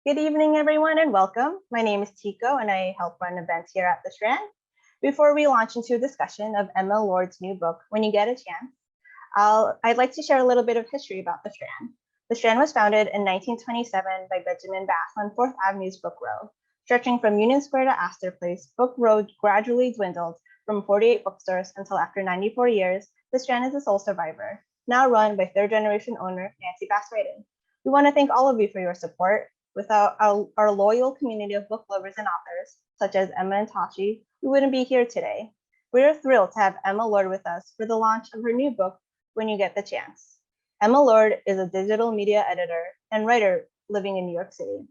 Good evening, everyone, and welcome. My name is Tico, and I help run events here at the Strand. Before we launch into a discussion of Emma Lord's new book, When You Get a Chance, I'd like to share a little bit of history about the Strand. The Strand was founded in 1927 by Benjamin Bass on 4th Avenue's Book Row. Stretching from Union Square to Astor Place, Book Row gradually dwindled from 48 bookstores until after 94 years, the Strand is the sole survivor, now run by third-generation owner Nancy Bass-Ryden. We want to thank all of you for your support. Without our loyal community of book lovers and authors, such as Emma and Tashie, we wouldn't be here today. We're thrilled to have Emma Lord with us for the launch of her new book, When You Get the Chance. Emma Lord is a digital media editor and writer living in New York City,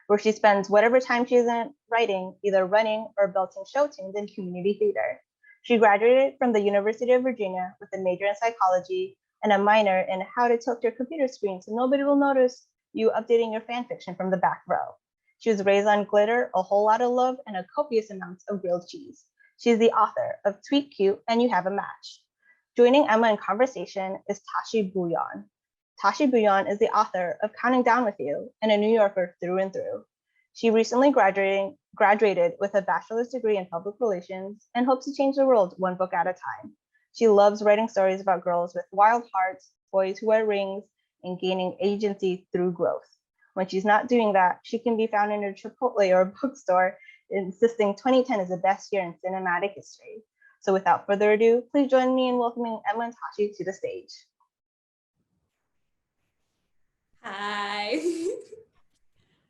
where she spends whatever time she isn't writing, either running or belting show tunes in community theater. She graduated from the University of Virginia with a major in psychology and a minor in how to tilt your computer screen so nobody will notice you updating your fan fiction from the back row. She was raised on glitter, a whole lot of love, and a copious amount of grilled cheese. She's the author of Tweet Cute and You Have a Match. Joining Emma in conversation is Tashie Bhuiyan. Tashie Bhuiyan is the author of Counting Down with You and a New Yorker through and through. She recently graduated with a bachelor's degree in public relations and hopes to change the world one book at a time. She loves writing stories about girls with wild hearts, boys who wear rings, and gaining agency through growth. When she's not doing that, she can be found in a Chipotle or a bookstore insisting 2010 is the best year in cinematic history. So without further ado, please join me in welcoming Emma and Tashie to the stage. Hi.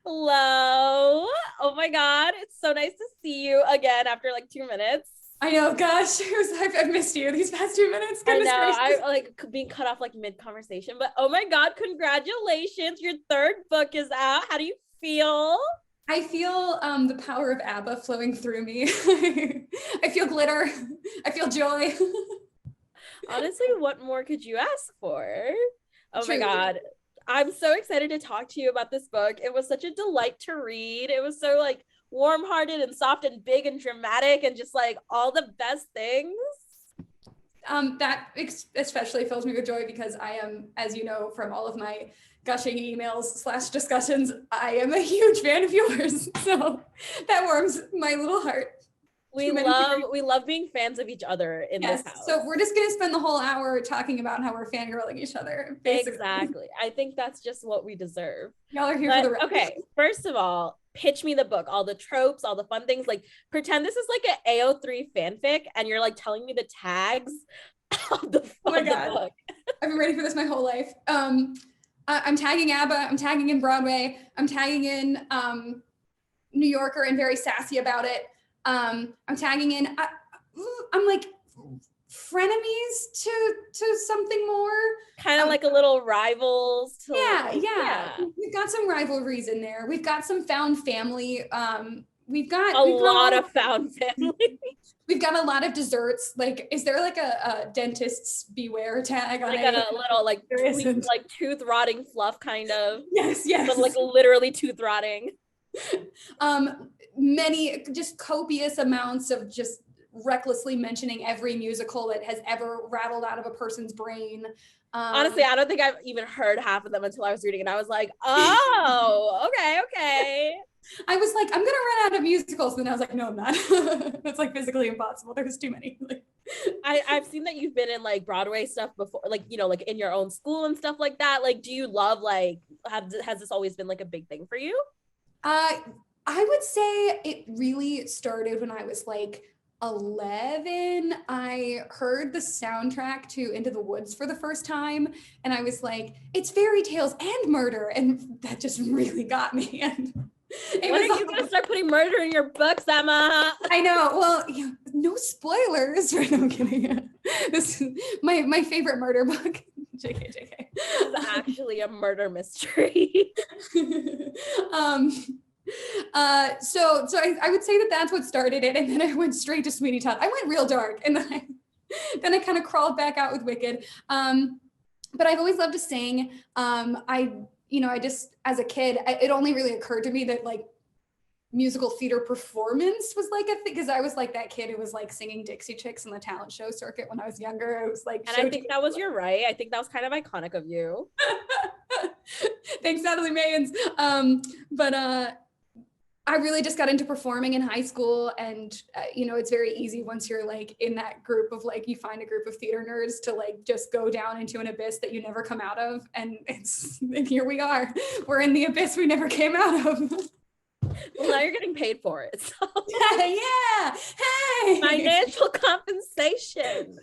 Hello. Oh my God. It's so nice to see you again after like 2 minutes. I know, gosh, I've missed you these past 2 minutes. Goodness gracious. I like being cut off like mid-conversation, but oh my God, congratulations. Your third book is out. How do you feel? I feel the power of ABBA flowing through me. I feel glitter. I feel joy. Honestly, what more could you ask for? Oh Truly. My God. I'm so excited to talk to you about this book. It was such a delight to read. It was so like warm-hearted and soft and big and dramatic and just like all the best things. That especially fills me with joy because I am, as you know, from all of my gushing emails / discussions, I am a huge fan of yours. So that warms my little heart. We love being fans of each other in this house. So we're just gonna spend the whole hour talking about how we're fangirling each other. Basically. Exactly. I think that's just what we deserve. Y'all are here for the rest. Okay, first of all, pitch me the book, all the tropes, all the fun things. Like pretend this is like an AO3 fanfic and you're like telling me the tags of the book. I've been ready for this my whole life. I'm tagging ABBA, I'm tagging in Broadway, I'm tagging in New Yorker and very sassy about it. I'm tagging in, I'm like frenemies to something more. Kind of like a little rivals. Yeah. We've got some rivalries in there. We've got some found family. We've got a lot of found family. We've got a lot of desserts. Like, is there like a dentist's beware tag on like it? A little like tooth rotting fluff kind of. Yes. But like literally tooth rotting. Many just copious amounts of just recklessly mentioning every musical that has ever rattled out of a person's brain. Honestly, I don't think I've even heard half of them until I was reading it. I was like, oh, okay. I was like, I'm gonna run out of musicals. And then I was like, no, I'm not. That's like physically impossible. There's too many. I've seen that you've been in like Broadway stuff before, like, you know, like in your own school and stuff like that. Like, do you love, like, has this always been like a big thing for you? I would say it really started when I was like 11. I heard the soundtrack to Into the Woods for the first time, and I was like, it's fairy tales and murder, and that just really got me. And when are you gonna start putting murder in your books, Emma? I know. Well, yeah, no spoilers. No, I'm kidding. This is my favorite murder book. JK. It's actually a murder mystery. So I would say that that's what started it, and then I went straight to Sweeney Todd. I went real dark, and then I kind of crawled back out with Wicked. But I've always loved to sing. I just as a kid, it only really occurred to me that like musical theater performance was like a thing, because I was like that kid who was like singing Dixie Chicks on the talent show circuit when I was younger. I was like, and I think that was your right. I think that was kind of iconic of you. Thanks, Natalie Mayans. But I really just got into performing in high school, and you know, it's very easy once you're like in that group of like, you find a group of theater nerds to like just go down into an abyss that you never come out of, and here we are. We're in the abyss we never came out of. Well, now you're getting paid for it. So. Yeah. Hey. Financial compensation.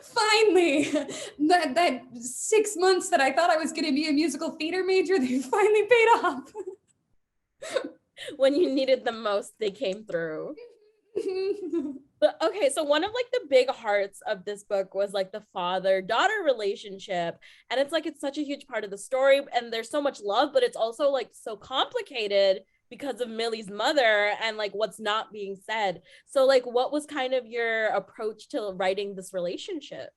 Finally, that 6 months that I thought I was going to be a musical theater major, they finally paid off. When you needed the most, they came through. But okay, so one of like the big hearts of this book was like the father-daughter relationship, and it's like it's such a huge part of the story, and there's so much love, but it's also like so complicated because of Millie's mother and like what's not being said. So like, what was kind of your approach to writing this relationship?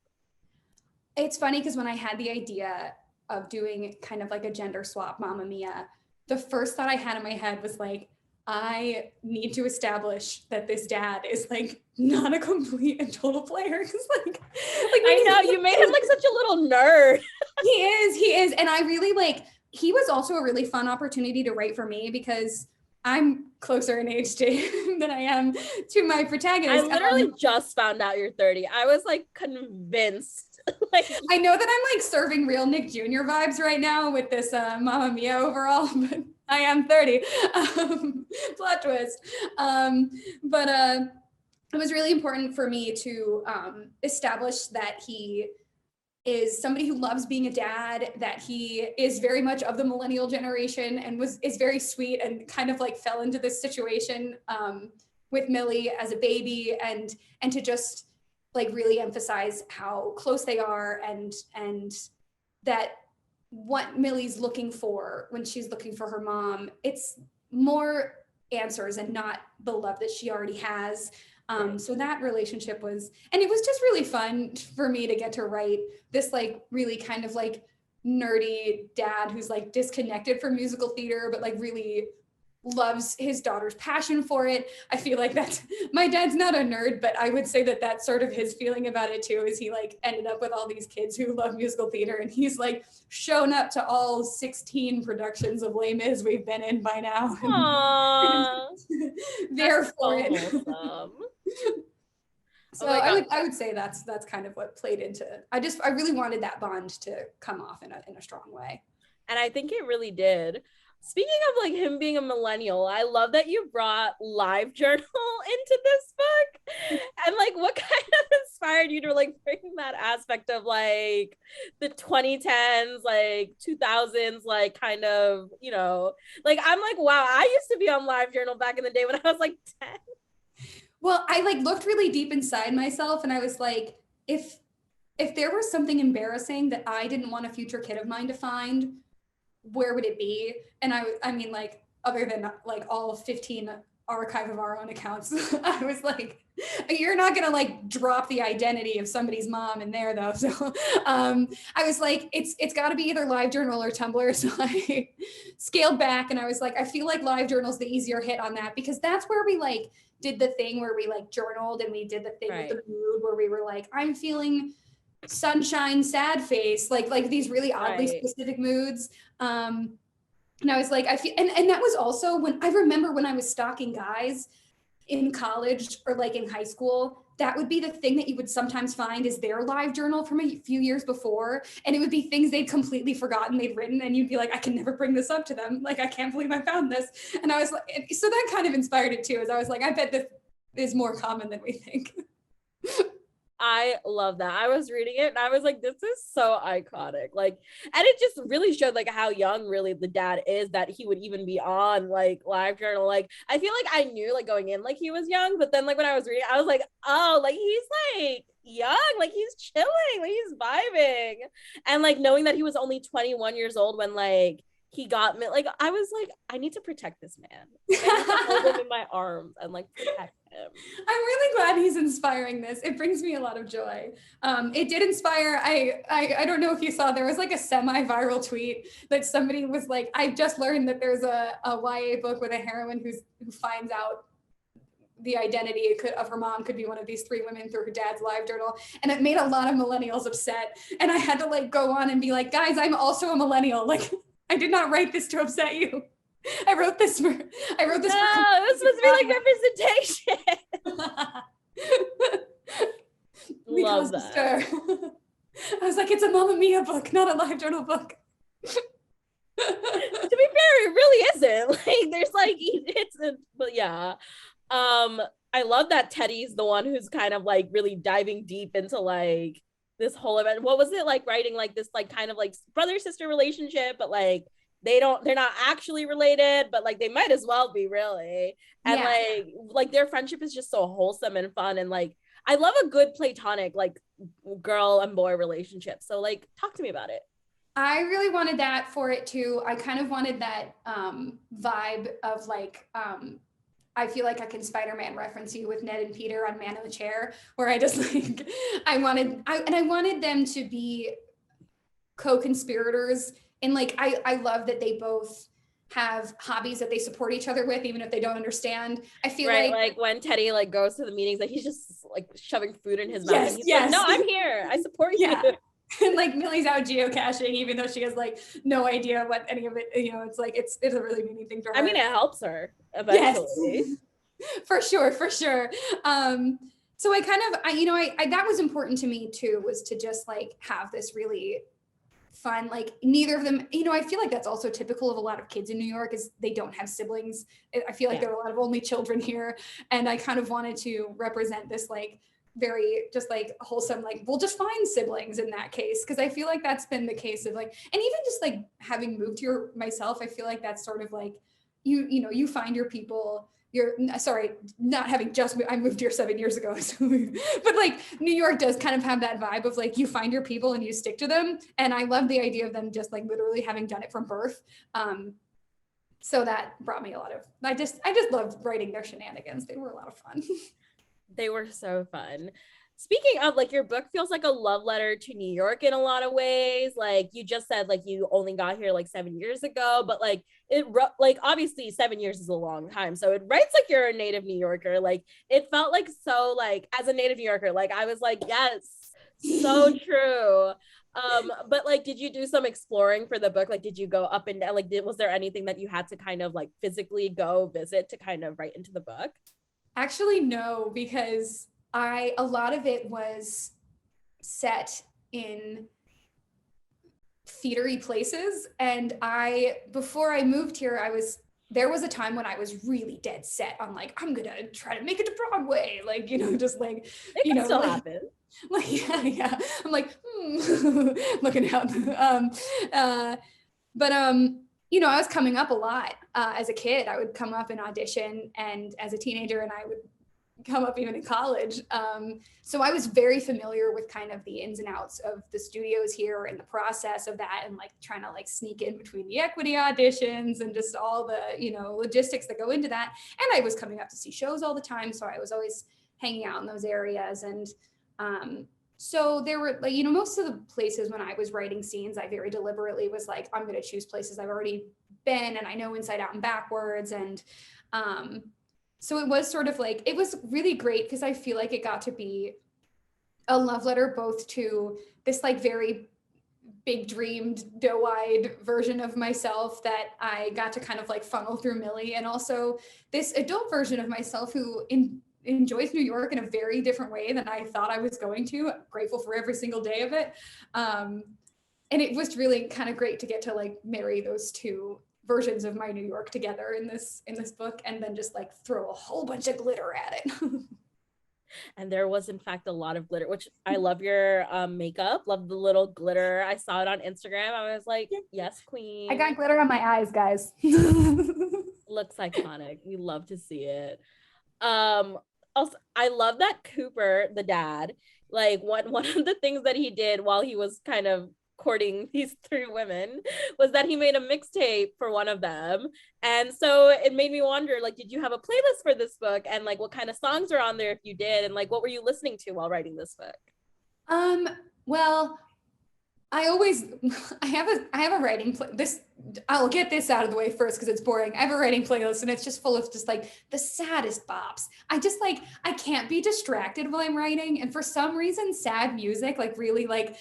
It's funny because when I had the idea of doing kind of like a gender swap Mamma Mia, the first thought I had in my head was like, I need to establish that this dad is like not a complete and total player. Cause like I know you made him like such a little nerd. He is. And I really like, he was also a really fun opportunity to write for me because I'm closer in age to him than I am to my protagonist. I literally just found out you're 30. I was like convinced. Like, I know that I'm like serving real Nick Jr. vibes right now with this Mamma Mia overall, but I am 30. Plot twist. But it was really important for me to establish that he is somebody who loves being a dad, that he is very much of the millennial generation and is very sweet and kind of like fell into this situation with Millie as a baby, and to just like really emphasize how close they are, and that what Millie's looking for when she's looking for her mom, it's more answers and not the love that she already has. So that relationship was, and it was just really fun for me to get to write this like really kind of like nerdy dad who's like disconnected from musical theater, but like really loves his daughter's passion for it. I feel like that's, my dad's not a nerd, but I would say that that's sort of his feeling about it too, is he like ended up with all these kids who love musical theater, and he's like shown up to all 16 productions of Les Mis we've been in by now. There for it. So I would say that's kind of what played into it. I really wanted that bond to come off in a strong way. And I think it really did. Speaking of like him being a millennial, I love that you brought LiveJournal into this book. And like, what kind of inspired you to like bring that aspect of like the 2010s, like 2000s, like kind of, you know, like I'm like, wow, I used to be on LiveJournal back in the day when I was like 10. Well, I like looked really deep inside myself, and I was like, if there was something embarrassing that I didn't want a future kid of mine to find, where would it be? And I mean, like, other than like all 15 archive of our own accounts, I was like, you're not gonna like drop the identity of somebody's mom in there though. So I was like, it's got to be either LiveJournal or Tumblr. So I scaled back, and I was like, I feel like LiveJournal's the easier hit on that, because that's where we like did the thing where we like journaled, and we did the thing with the mood where we were like, I'm feeling sunshine, sad face, like these really oddly specific moods. And I was like, I feel, and that was also when I remember when I was stalking guys in college or like in high school, that would be the thing that you would sometimes find is their LiveJournal from a few years before. And it would be things they'd completely forgotten they'd written. And you'd be like, I can never bring this up to them. Like, I can't believe I found this. And I was like, so that kind of inspired it too, as I was like, I bet this is more common than we think. I love that. I was reading it and I was like, this is so iconic. Like, and it just really showed like how young really the dad is, that he would even be on like LiveJournal. Like, I feel like I knew like going in like he was young, but then like when I was reading, I was like, oh, like he's like young, like he's chilling, like he's vibing. And like knowing that he was only 21 years old when like he got me, like I was like, I need to protect this man. I need to hold him in my arms and like protect him. I'm really glad he's inspiring this. It brings me a lot of joy. It did inspire, I don't know if you saw, there was like a semi-viral tweet that somebody was like, I just learned that there's a YA book with a heroine who finds out the identity of her mom could be one of these three women through her dad's LiveJournal. And it made a lot of millennials upset. And I had to like go on and be like, guys, I'm also a millennial. Like, I did not write this to upset you. I wrote this for. No, it was supposed to be like representation. Love that. I was like, it's a Mamma Mia book, not a LiveJournal book. To be fair, it really isn't. Like, there's like, but yeah. I love that Teddy's the one who's kind of like really diving deep into like this whole event. What was it like writing like this like kind of like brother sister relationship, but like they're not actually related, but like they might as well be, really. And like their friendship is just so wholesome and fun, and like I love a good platonic like girl and boy relationship. So like talk to me about it. I really wanted that for it too. I kind of wanted that vibe of like I feel like I can Spider-Man reference you with Ned and Peter on Man in the Chair, where I just like I wanted them to be co-conspirators. And like I love that they both have hobbies that they support each other with, even if they don't understand. I feel like when Teddy like goes to the meetings, like he's just like shoving food in his mouth. And he's like, no, I'm here. I support you. And like Millie's out geocaching, even though she has like no idea what any of it, it's like it's a really meaning thing for her. I mean, it helps her eventually. Yes. For sure. So I kind of, I that was important to me too, was to just like have this really fun, like neither of them, I feel like that's also typical of a lot of kids in New York, is they don't have siblings. I feel like there are a lot of only children here. And I kind of wanted to represent this like very just like wholesome, like we'll just find siblings in that case. Cause I feel like that's been the case of like, and even just like having moved here myself, I feel like that's sort of like, you find your people. Not having just moved, I moved here 7 years ago, but like New York does kind of have that vibe of like you find your people and you stick to them, and I love the idea of them just like literally having done it from birth. So that brought me a lot of. I just loved writing their shenanigans. They were a lot of fun. They were so fun. Speaking of, like, your book feels like a love letter to New York in a lot of ways. Like you just said, like you only got here like 7 years ago, but like obviously 7 years is a long time. So it writes like you're a native New Yorker. Like it felt like so like as a native New Yorker, like I was like, yes, so true. But like, did you do some exploring for the book? Like, did you go up and down? Like, was there anything that you had to kind of like physically go visit to kind of write into the book? Actually, no, because a lot of it was set in theatery places. And before I moved here, there was a time when I was really dead set on like, I'm going to try to make it to Broadway. Like, just like, it can still happen. Like, yeah. I'm like, looking out. But I was coming up a lot as a kid. I would come up and audition, and as a teenager, and I would come up even in college. So I was very familiar with kind of the ins and outs of the studios here and the process of that, and like trying to like sneak in between the equity auditions and just all the, logistics that go into that. And I was coming up to see shows all the time. So I was always hanging out in those areas. And so there were like, most of the places when I was writing scenes, I very deliberately was like, I'm going to choose places I've already been and I know inside out and backwards. And so it was sort of like, it was really great because I feel like it got to be a love letter both to this like very big dreamed doe-eyed version of myself that I got to kind of like funnel through Millie, and also this adult version of myself who enjoys New York in a very different way than I thought I was going to. I'm grateful for every single day of it. And it was really kind of great to get to like marry those two versions of my New York together in this book, and then just like throw a whole bunch of glitter at it. And there was in fact a lot of glitter, which I love your makeup, love the little glitter. I saw it on Instagram. I was like, yes, queen. I got glitter on my eyes, guys. Looks iconic. We love to see it. Also, I love that Cooper, the dad, like one of the things that he did while he was kind of courting these three women was that he made a mixtape for one of them. And so it made me wonder, like, did you have a playlist for this book, and like what kind of songs are on there if you did, and like what were you listening to while writing this book? Well, I have a writing this. I'll get this out of the way first because it's boring. I have a writing playlist and it's just full of just like the saddest bops. I can't be distracted while I'm writing, and for some reason sad music like really like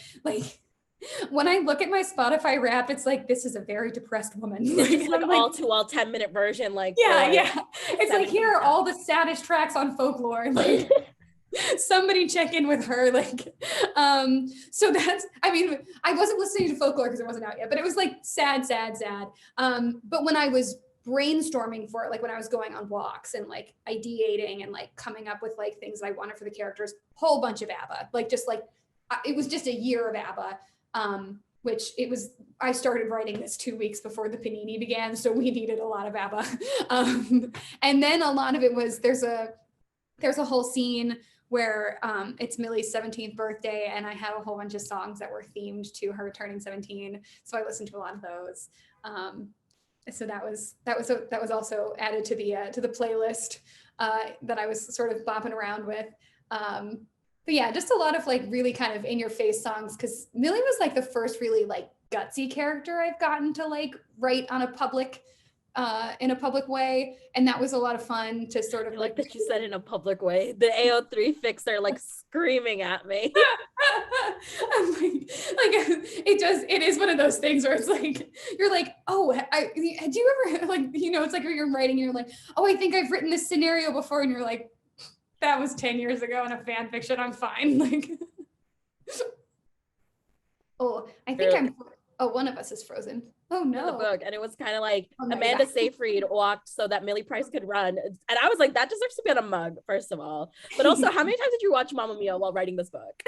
when I look at my Spotify Wrapped, it's like, this is a very depressed woman. It's like I'm all too well 10-minute version, like yeah, for, yeah. It's like, here are 17 all the saddest tracks on Folklore. Like, somebody check in with her. Like, so that's, I mean, I wasn't listening to Folklore because it wasn't out yet, but it was like sad. But when I was brainstorming for it, like when I was going on walks and like ideating and like coming up with like things that I wanted for the characters, whole bunch of ABBA, like just like, it was just a year of ABBA. Which it was, I started writing this 2 weeks before the Panini began, so we needed a lot of ABBA. And then a lot of it was, there's a whole scene where it's Millie's 17th birthday, and I have a whole bunch of songs that were themed to her turning 17. So I listened to a lot of those. So that was also added to the playlist that I was sort of bopping around with. But yeah, just a lot of like really kind of in your face songs, because Millie was like the first really like gutsy character I've gotten to like write on a public in a public way, and that was a lot of fun to sort of like that you said in a public way. The AO3 fics are like screaming at me. I'm like it is one of those things where it's like you're like, oh, do you ever like, you know, it's like when you're writing and you're like, oh, I think I've written this scenario before, and you're like, that was 10 years ago in a fan fiction, I'm fine. Like, oh, I think one of us is frozen. Oh no. In the book, and it was kind of like no, Amanda Seyfried walked so that Millie Price could run, and I was like, that deserves to be on a mug, first of all. But also, how many times did you watch Mamma Mia while writing this book?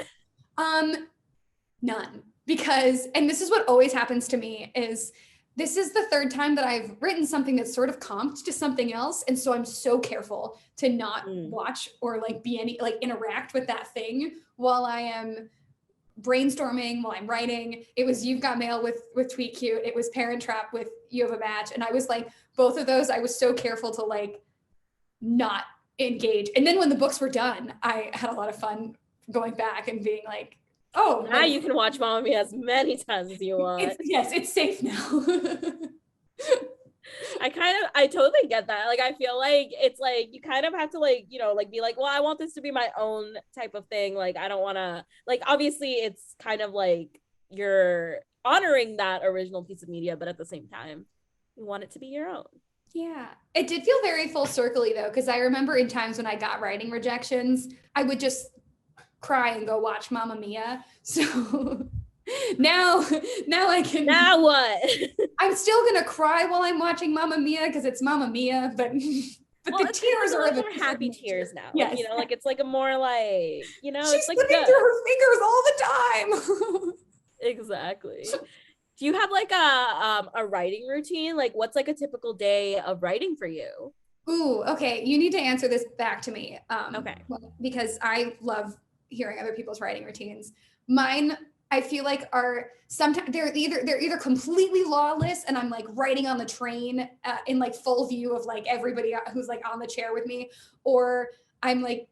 None, because, and this is what always happens to me, is this is the third time that I've written something that's sort of comped to something else. And so I'm so careful to not watch or like be any, like interact with that thing while I am brainstorming, while I'm writing. It was You've Got Mail with Tweet Cute. It was Parent Trap with You Have a Match. And I was like, both of those, I was so careful to like not engage. And then when the books were done, I had a lot of fun going back and being like, oh, now you can watch Mamma Mia as many times as you want. It's safe now. I totally get that. Like, I feel like it's like you kind of have to like, you know, like be like, well, I want this to be my own type of thing. Like, I don't want to, like, obviously it's kind of like you're honoring that original piece of media, but at the same time, you want it to be your own. Yeah, it did feel very full circle-y though, because I remember in times when I got writing rejections, I would just cry and go watch Mamma Mia. So now I can. Now what? I'm still gonna cry while I'm watching Mamma Mia because it's Mamma Mia, but well, the tears are the happy tears now. Yes. Like, you know, like it's like a more like, you know, she's it's like slipping through her fingers all the time. Exactly. Do you have like a writing routine? Like, what's like a typical day of writing for you? Ooh, okay. You need to answer this back to me. Okay. Because I love hearing other people's writing routines. Mine, I feel like are sometimes they're either completely lawless and I'm like writing on the train in like full view of like everybody who's like on the chair with me, or I'm like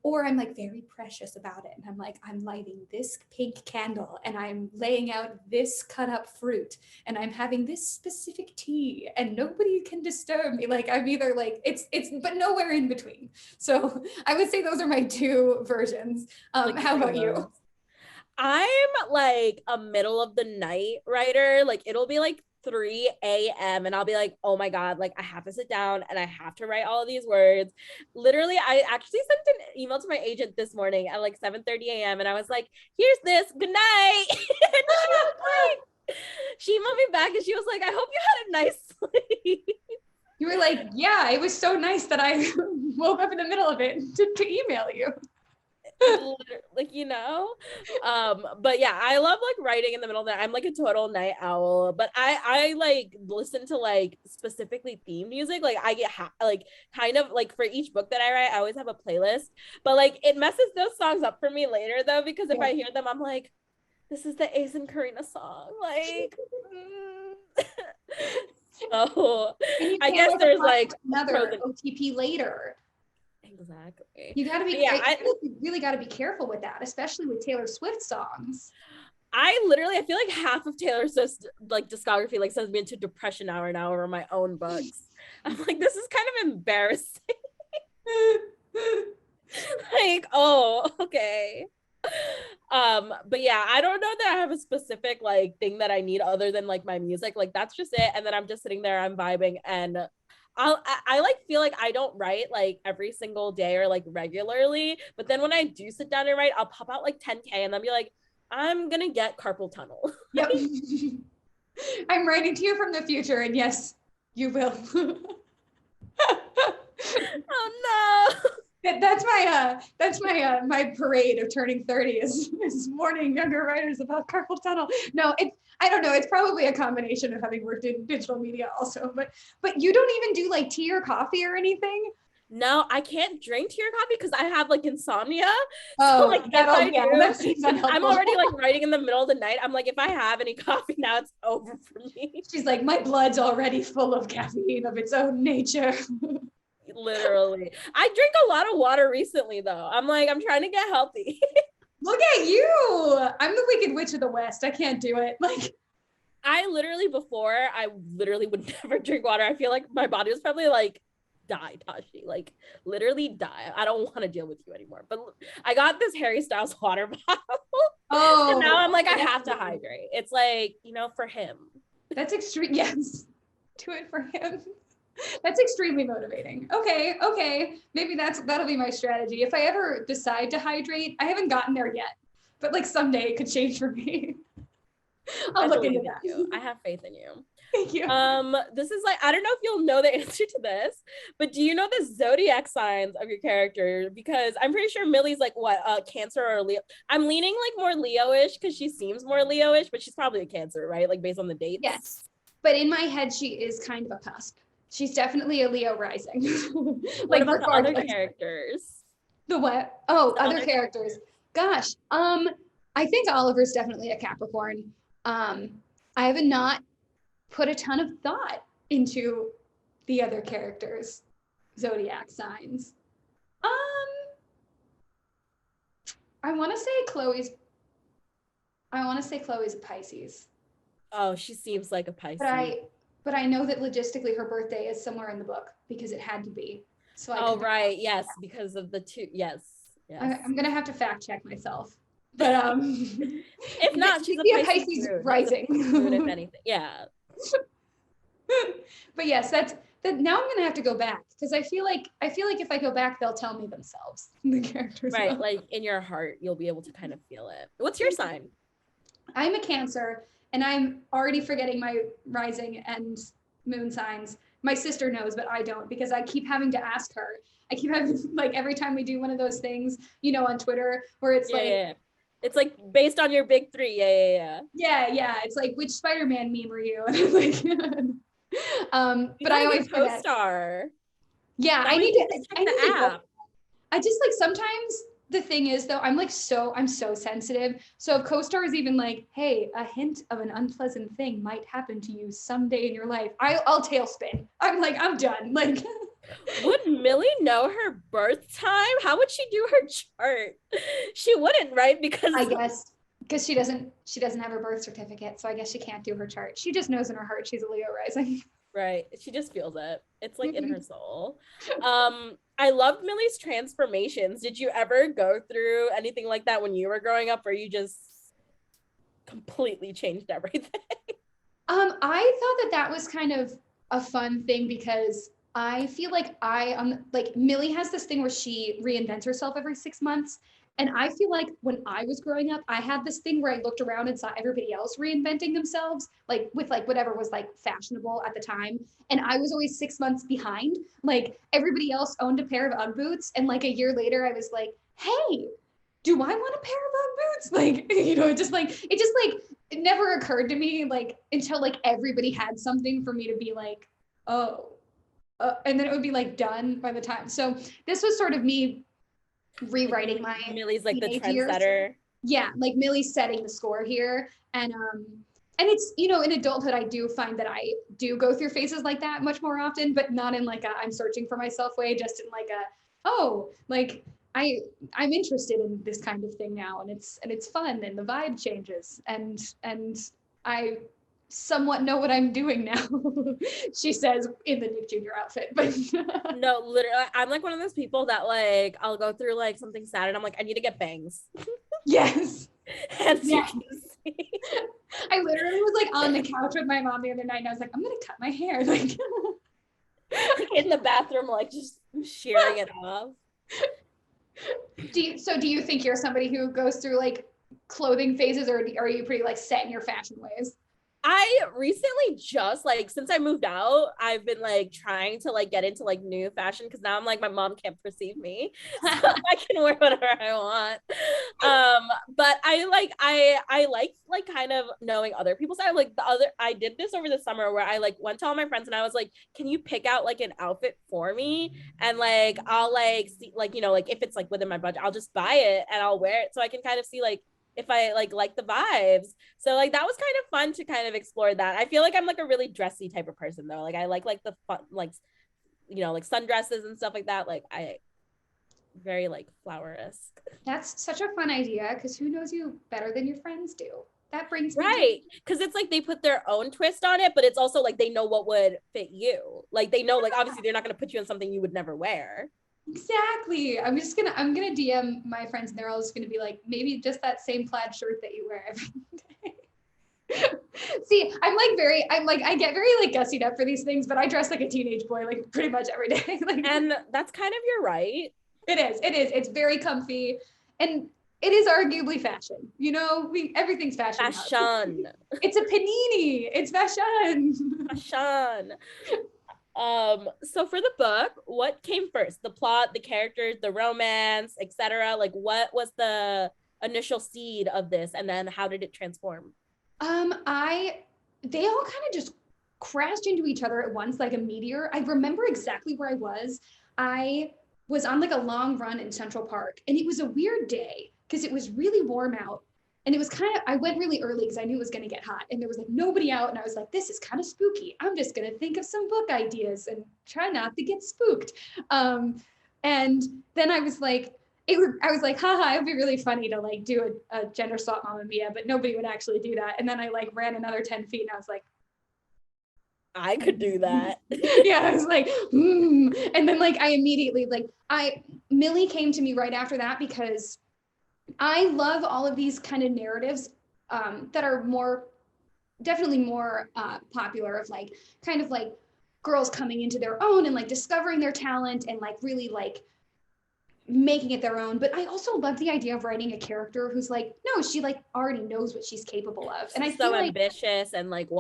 very precious about it. And I'm like, I'm lighting this pink candle and I'm laying out this cut up fruit and I'm having this specific tea and nobody can disturb me. Like I'm either like, it's, but nowhere in between. So I would say those are my two versions. Like, how about you? I'm like a middle of the night writer. Like it'll be like 3 a.m. and I'll be like, oh my God, like I have to sit down and I have to write all of these words. Literally, I actually sent an email to my agent this morning at like 7:30 a.m. and I was like, here's this, good night. And she emailed me back and she was like, I hope you had a nice sleep. You were like, yeah, it was so nice that I woke up in the middle of it to email you. Like, you know, but yeah, I love like writing in the middle of the night. I'm like a total night owl, but I like listen to like specifically theme music. Like I get like kind of like for each book that I write, I always have a playlist, but like it messes those songs up for me later though, because if I hear them, I'm like, this is the Ace and Karina song, like so I guess there's like another OTP later. Exactly. You got to be, you really got to be careful with that, especially with Taylor Swift songs. I feel like half of Taylor Swift's like discography like sends me into depression hour now over my own books. I'm like, this is kind of embarrassing. Like, oh, okay. But yeah, I don't know that I have a specific like thing that I need other than like my music. Like that's just it. And then I'm just sitting there, I'm vibing, and I like feel like I don't write like every single day or like regularly, but then when I do sit down and write, I'll pop out like 10K and I'll be like, I'm gonna get carpal tunnel. Yep. I'm writing to you from the future, and yes, you will. Oh no. That's my my parade of turning 30 is warning younger writers about carpal tunnel. No, I don't know. It's probably a combination of having worked in digital media also, but you don't even do like tea or coffee or anything? No, I can't drink tea or coffee because I have like insomnia. Oh, So like if I do, that seems unhelpful. I'm already like writing in the middle of the night. I'm like, if I have any coffee now, it's over for me. She's like, my blood's already full of caffeine of its own nature. Literally. I drink a lot of water recently though. I'm like, I'm trying to get healthy. Look at you. I'm the Wicked Witch of the West. I can't do it. Like, I literally would never drink water. I feel like my body was probably like, die, Tashie. Like, literally die. I don't want to deal with you anymore. But I got this Harry Styles water bottle. oh. And now I'm like, I have to hydrate. It's like, for him. That's extreme. Yes. Do it for him. That's extremely motivating. Okay. Maybe that'll be my strategy. If I ever decide to hydrate, I haven't gotten there yet, but like someday it could change for me. I'll look into that. I have faith in you. Thank you. This is like, I don't know if you'll know the answer to this, but do you know the zodiac signs of your character? Because I'm pretty sure Millie's like what, Cancer or Leo. I'm leaning like more Leo-ish because she seems more Leo-ish, but she's probably a Cancer, right? Like based on the dates. Yes, but in my head, she is kind of a cusp. She's definitely a Leo rising. What about the other characters? The what? Oh, other characters. Gosh, I think Oliver's definitely a Capricorn. I have not put a ton of thought into the other characters' zodiac signs. I want to say Chloe's a Pisces. Oh, she seems like a Pisces. But I know that logistically her birthday is somewhere in the book because it had to be. So right, yes, because of the two. Yes. I'm gonna have to fact check myself. But if not, she's a Pisces rising. If anything, yeah. But yes, that now I'm gonna have to go back because I feel like if I go back, they'll tell me themselves, the characters. Right, like in your heart, you'll be able to kind of feel it. What's your sign? I'm a Cancer, and I'm already forgetting my rising and moon signs. My sister knows, but I don't because I keep having to ask her. I keep having like every time we do one of those things, on Twitter where it's it's like based on your big three. Yeah. It's like, which Spider-Man meme are you? And I'm like, but I always co-star. Yeah, I need to check the app. I just like sometimes the thing is though, I'm so sensitive. So if co-star is even like, hey, a hint of an unpleasant thing might happen to you someday in your life, I'll tailspin. I'm like, I'm done. Like, would Millie know her birth time? How would she do her chart? She wouldn't, right? Because I guess because she doesn't have her birth certificate, so I guess she can't do her chart. She just knows in her heart she's a Leo rising. Right. She just feels it. It's like in her soul. I loved Millie's transformations. Did you ever go through anything like that when you were growing up, or you just completely changed everything? I thought that was kind of a fun thing because I feel like like Millie has this thing where she reinvents herself every 6 months. And I feel like when I was growing up, I had this thing where I looked around and saw everybody else reinventing themselves, like with like whatever was like fashionable at the time. And I was always 6 months behind. Like everybody else owned a pair of Ugg boots. And like a year later, I was like, hey, do I want a pair of Ugg boots? Like, it never occurred to me like until like everybody had something for me to be like, oh, and then it would be like done by the time. So this was sort of me rewriting my Millie's like the trendsetter. Yeah, like Millie's setting the score here. And it's, in adulthood, I do find that I do go through phases like that much more often, but not in like a I'm searching for myself way, just in like I'm interested in this kind of thing now, and it's fun, and the vibe changes, and I somewhat know what I'm doing now. She says in the Nick Jr. outfit, but no, literally, I'm like one of those people that like I'll go through like something sad and I'm like, I need to get bangs. Yes. As you Yeah. can see. I literally was like on the couch with my mom the other night and I was like, I'm gonna cut my hair. Like In the bathroom, like just shearing it off. do you think you're somebody who goes through like clothing phases, or are you pretty like set in your fashion ways? I recently just like since I moved out, I've been like trying to like get into like new fashion because now I'm like my mom can't perceive me, so I can wear whatever I want. But I like kind of knowing other people's style. Like I did this over the summer where I like went to all my friends and I was like, can you pick out like an outfit for me? And like I'll like see like like if it's like within my budget, I'll just buy it and I'll wear it so I can kind of see like if I like the vibes. So like that was kind of fun to kind of explore that. I feel like I'm like a really dressy type of person though. Like I like the fun like like sundresses and stuff like that. Like I very like flower-esque. That's such a fun idea because who knows you better than your friends do? That brings me right because it's like they put their own twist on it, but it's also like they know what would fit you. Like they know like obviously they're not going to put you in something you would never wear. Exactly. I'm gonna DM my friends and they're all just gonna be like, maybe just that same plaid shirt that you wear every day. See, I get very like gussied up for these things, but I dress like a teenage boy like pretty much every day. Like, and that's kind of your right. It is. It's very comfy and it is arguably fashion. Everything's fashion. Fashion. It's a panini. It's fashion. Fashion. So for the book, what came first? The plot, the characters, the romance, etc. Like what was the initial seed of this and then how did it transform? They all kind of just crashed into each other at once like a meteor. I remember exactly where I was. I was on like a long run in Central Park and it was a weird day because it was really warm out. And it was I went really early because I knew it was going to get hot and there was like nobody out. And I was like, this is kind of spooky. I'm just going to think of some book ideas and try not to get spooked. And then I was like, haha, it would be really funny to like do a gender swap Mamma Mia, but nobody would actually do that. And then I like ran another 10 feet and I was like, I could do that. Yeah, I was like, And then like I immediately Millie came to me right after that because I love all of these kind of narratives that are definitely more popular of like kind of like girls coming into their own and like discovering their talent and like really like making it their own. But I also love the idea of writing a character who's like, no, she like already knows what she's capable of. And I feel so like ambitious and like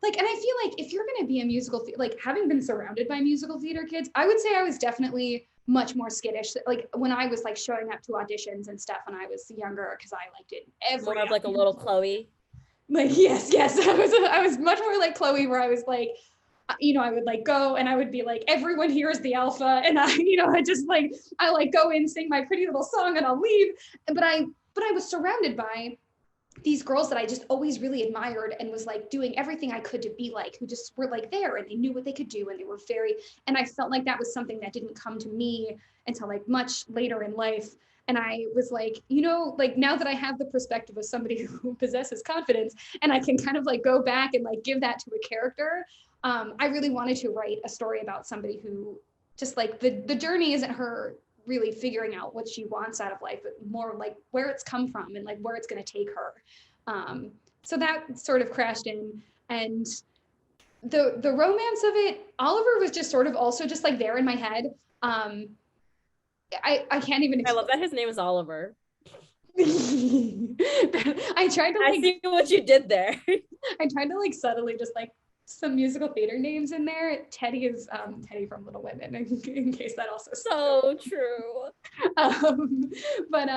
like, and I feel like if you're going to be a musical, like having been surrounded by musical theater kids, I would say I was definitely much more skittish. Like when I was like showing up to auditions and stuff when I was younger, because I like did every more of like a little Chloe. Like yes, I was much more like Chloe, where I was like, I would like go and I would be like, everyone here is the alpha, and I just like I like go in, sing my pretty little song, and I'll leave. But I was surrounded by these girls that I just always really admired and was like doing everything I could to be like, who just were like there and they knew what they could do and they were and I felt like that was something that didn't come to me until like much later in life. And I was like, like now that I have the perspective of somebody who possesses confidence and I can kind of like go back and like give that to a character, I really wanted to write a story about somebody who just like the journey isn't her really figuring out what she wants out of life, but more like where it's come from and like where it's going to take her. So that sort of crashed in, and the romance of it, Oliver was just sort of also just like there in my head. I can't even I love that his name is Oliver. I tried to I see what you did there. I tried to like subtly just like some musical theater names in there. Teddy is Teddy from Little Women, in case that also so true. But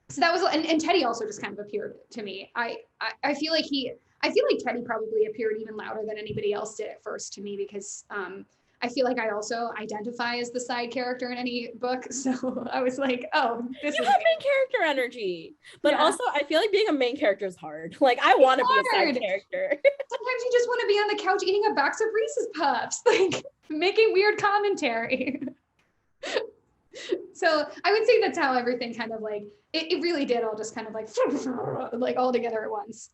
so that was, and Teddy also just kind of appeared to me. I feel like Teddy probably appeared even louder than anybody else did at first to me, because I feel like I also identify as the side character in any book. So I was like, oh, this you is have main character energy. But yeah. Also I feel like being a main character is hard. Like I want to be a side character. Sometimes you just want to be on the couch eating a box of Reese's Puffs, like making weird commentary. So I would say that's how everything kind of like, it really did all just kind of like all together at once.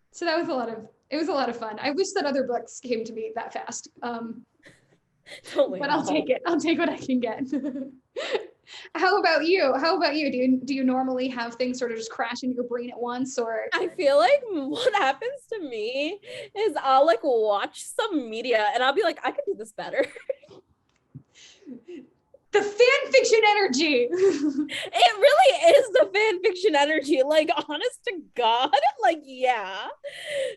So that was a lot of fun. I wish that other books came to me that fast. Totally. But I'll take it. I'll take what I can get. How about you? Do you normally have things sort of just crash into your brain at once, or? I feel like what happens to me is I'll like watch some media and I'll be like, I could do this better. The fan fiction energy. It really is the fan fiction energy, like honest to God, like yeah.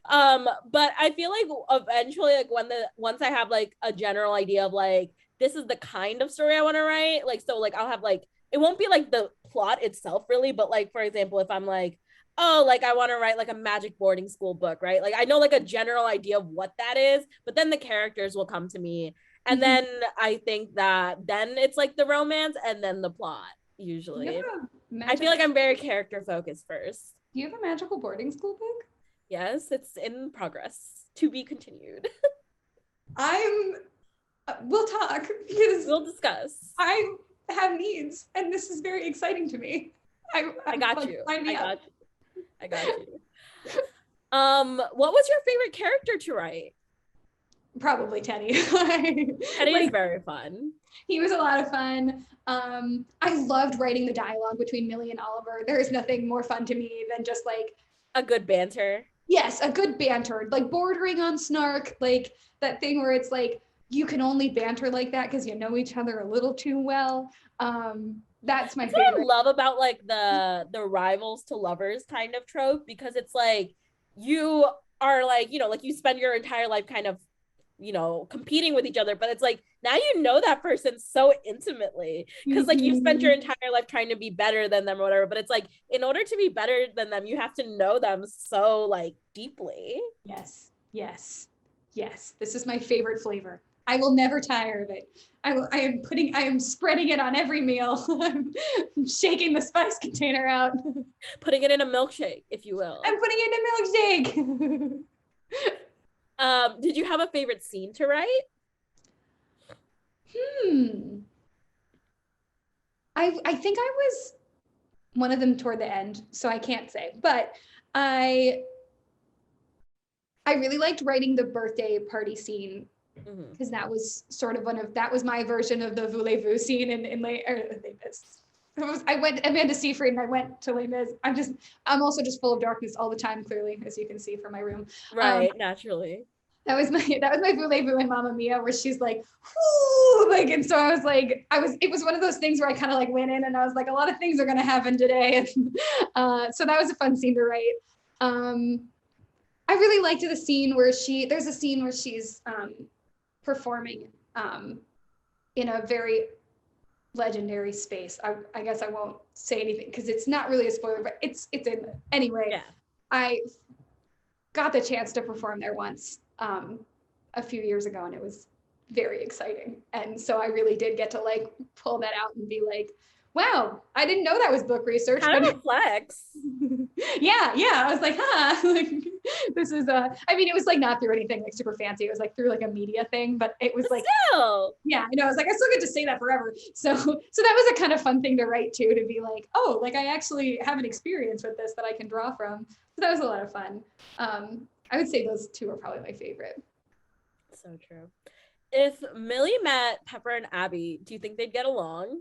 But I feel like eventually, like once I have like a general idea of like this is the kind of story I want to write, like so like I'll have like it won't be like the plot itself really, but like for example, if I'm like, oh, like I want to write like a magic boarding school book, right? Like I know like a general idea of what that is, but then the characters will come to me. And then I think that then it's like the romance and then the plot, usually. I feel like I'm very character focused first. Do you have a magical boarding school book? Yes, it's in progress. To be continued. We'll talk because We'll discuss. I have needs and this is very exciting to me. I got you. Sign me up. I got you. What was your favorite character to write? Probably Teddy. Teddy is very fun. He was a lot of fun. I loved writing the dialogue between Millie and Oliver. There is nothing more fun to me than just like a good banter. Yes, a good banter, like bordering on snark, like that thing where it's like you can only banter like that because you know each other a little too well. That's my favorite. What I love about like the rivals to lovers kind of trope, because it's like you are like, you know, like you spend your entire life kind of, you know, competing with each other, but it's like now you know that person so intimately because like you spent your entire life trying to be better than them or whatever, but it's like in order to be better than them you have to know them so like deeply. Yes, this is my favorite flavor. I will never tire of it. I am spreading it on every meal. I'm shaking the spice container out, putting it in a milkshake, if you will. I'm putting it in a milkshake. Did you have a favorite scene to write? I think I was one of them toward the end, so I can't say, but I really liked writing the birthday party scene because that was sort of that was my version of the voulez-vous scene in Les Mis. I went Amanda Seyfried and I went to Les Mis. I'm also just full of darkness all the time, clearly, as you can see from my room. Right, naturally. That was my voulez-vous in Mamma Mia, where she's like, whoo, like, and so I was like, it was one of those things where I kind of like went in and I was like, a lot of things are gonna happen today. And so that was a fun scene to write. I really liked the scene where there's a scene where she's performing in a very legendary space. I guess I won't say anything because it's not really a spoiler, but it's in anyway. Yeah. I got the chance to perform there once a few years ago, and it was very exciting. And so I really did get to like pull that out and be like, wow, I didn't know that was book research. Kind of a flex. Yeah. I was like, like, this is I mean, it was like not through anything like super fancy. It was like through like a media thing, but it was like, still. Yeah, I know. I was like, I still get to say that forever. So that was a kind of fun thing to write too, to be like, oh, like I actually have an experience with this that I can draw from. So that was a lot of fun. I would say those two are probably my favorite. So true. If Millie met Pepper and Abby, do you think they'd get along?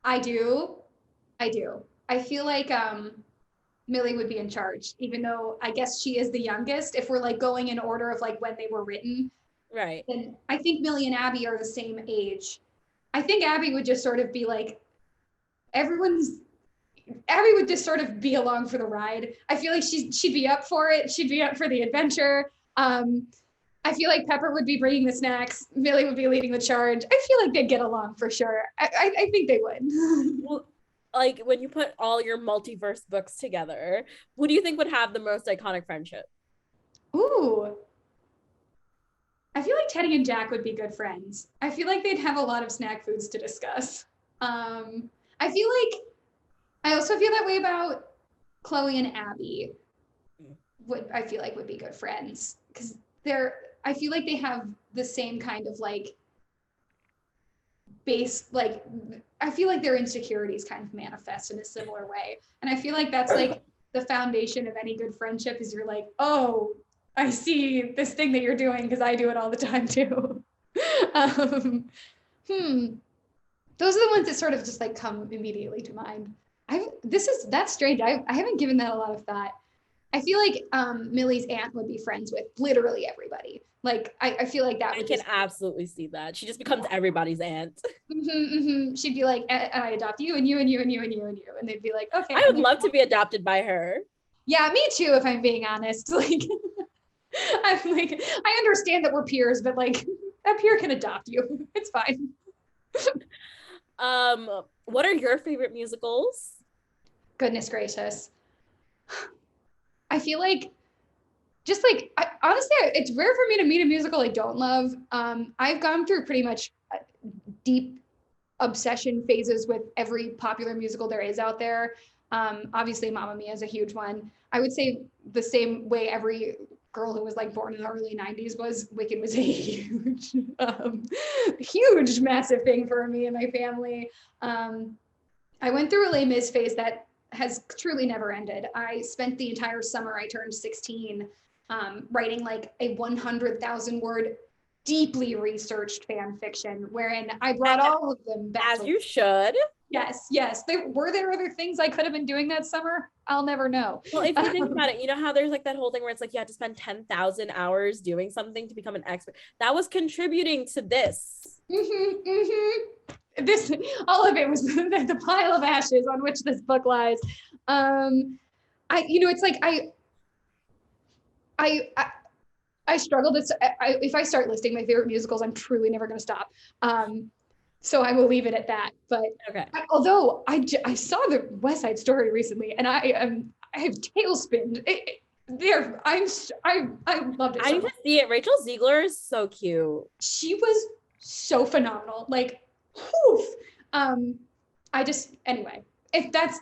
I do. I feel like Millie would be in charge, even though I guess she is the youngest. If we're like going in order of like when they were written, right? And I think Millie and Abby are the same age. I think Abby would just sort of be like, Abby would just sort of be along for the ride. I feel like she'd be up for it. She'd be up for the adventure. I feel like Pepper would be bringing the snacks. Millie would be leading the charge. I feel like they'd get along for sure. I think they would. Well, like when you put all your multiverse books together, who do you think would have the most iconic friendship? Ooh. I feel like Teddy and Jack would be good friends. I feel like they'd have a lot of snack foods to discuss. I also feel that way about Chloe and Abby. I feel like would be good friends because I feel like they have the same kind of like base, like I feel like their insecurities kind of manifest in a similar way. And I feel like that's like the foundation of any good friendship is you're like, oh, I see this thing that you're doing because I do it all the time too. those are the ones that sort of just like come immediately to mind. That's strange. I haven't given that a lot of thought. I feel like Millie's aunt would be friends with literally everybody. Like I feel like that I would can absolutely see that. She just becomes everybody's aunt. She'd be like, I adopt you and you and you and you and you and you. And they'd be like, okay. I would love to be adopted by her. Yeah, me too, if I'm being honest. Like, I'm like, I understand that we're peers, but like a peer can adopt you. It's fine. What are your favorite musicals? Goodness gracious. I feel like just like honestly, it's rare for me to meet a musical I don't love. I've gone through pretty much deep obsession phases with every popular musical there is out there. Obviously, Mamma Mia is a huge one. I would say the same way every girl who was like born in the early 90s was, Wicked was a huge, huge, massive thing for me and my family. I went through a Les Mis phase that has truly never ended. I spent the entire summer I turned 16 writing like a 100,000 word, deeply researched fan fiction wherein I brought all of them back. As you should. Yes. Were there other things I could have been doing that summer? I'll never know. Well, if you think about it, you know how there's like that whole thing where it's like you have to spend 10,000 hours doing something to become an expert. That was contributing to this. This, all of it was the pile of ashes on which this book lies. It's like I struggle to, if I start listing my favorite musicals, I'm truly never going to stop. So I will leave it at that. But okay. Although I saw the West Side Story recently, and I have tailspinned. I loved it. I need to see it. Rachel Ziegler is so cute. She was so phenomenal. Like, whew. Anyway, if that's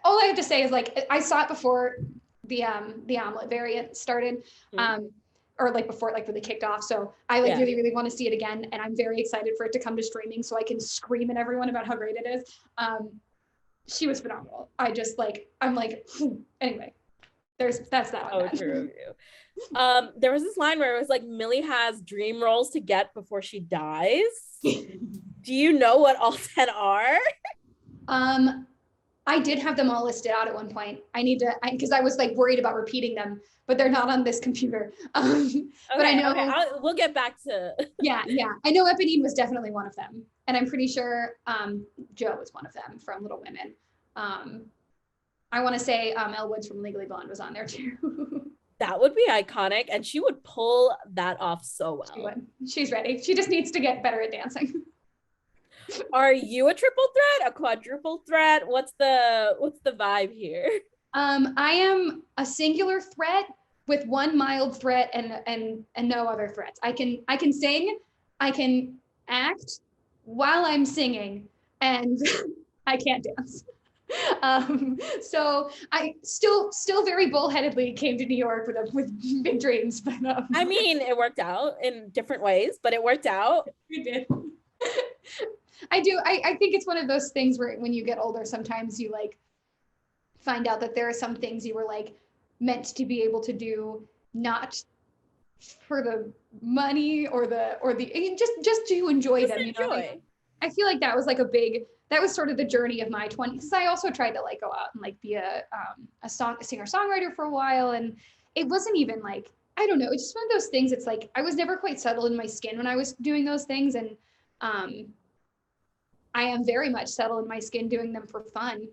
all I have to say is like I saw it before the omelet variant started. Or like before it like really kicked off. So I really, really want to see it again. And I'm very excited for it to come to streaming so I can scream at everyone about how great it is. She was phenomenal. I'm like, anyway, that's that. Oh, true. There was this line where it was like, Millie has dream roles to get before she dies. Do you know what all 10 are? I did have them all listed out at one point. Because I was like worried about repeating them, but they're not on this computer. But I know we'll get back to. Yeah. I know Eponine was definitely one of them, and I'm pretty sure Joe was one of them from Little Women. I want to say Elle Woods from Legally Blonde was on there too. That would be iconic, and she would pull that off so well. She would. She's ready. She just needs to get better at dancing. Are you a triple threat, a quadruple threat? What's the vibe here? I am a singular threat with one mild threat and no other threats. I can sing, I can act while I'm singing, and I can't dance. So I still very bullheadedly came to New York with big dreams, but I mean, it worked out in different ways, but it worked out. It did. I do. I think it's one of those things where when you get older, sometimes you like find out that there are some things you were like meant to be able to do, not for the money or the just to enjoy them. Enjoy. You know, I feel like that was like that was sort of the journey of my 20s. Because I also tried to like go out and like be a singer-songwriter for a while, and it wasn't even like, I don't know. It's just one of those things. It's like I was never quite settled in my skin when I was doing those things, and I am very much settled in my skin doing them for fun.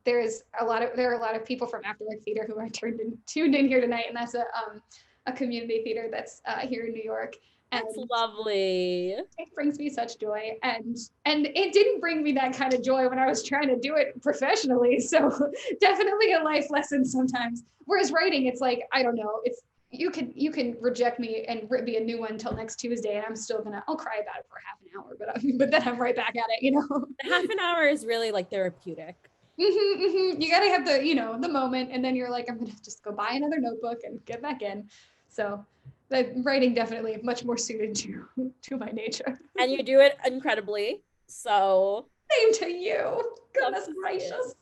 There are a lot of people from Afterwork Theater who are tuned in here tonight, and that's a community theater that's here in New York. And that's lovely. It brings me such joy, and it didn't bring me that kind of joy when I was trying to do it professionally. So definitely a life lesson sometimes. Whereas writing, it's like, I don't know, it's you can reject me and be a new one until next Tuesday, and I'm still I'll cry about it for half an hour, but then I'm right back at it, you know. Half an hour is really like therapeutic. You gotta have the moment, and then you're like, I'm gonna just go buy another notebook and get back in. So the writing definitely much more suited to my nature. And you do it incredibly. So same to you. Goodness gracious.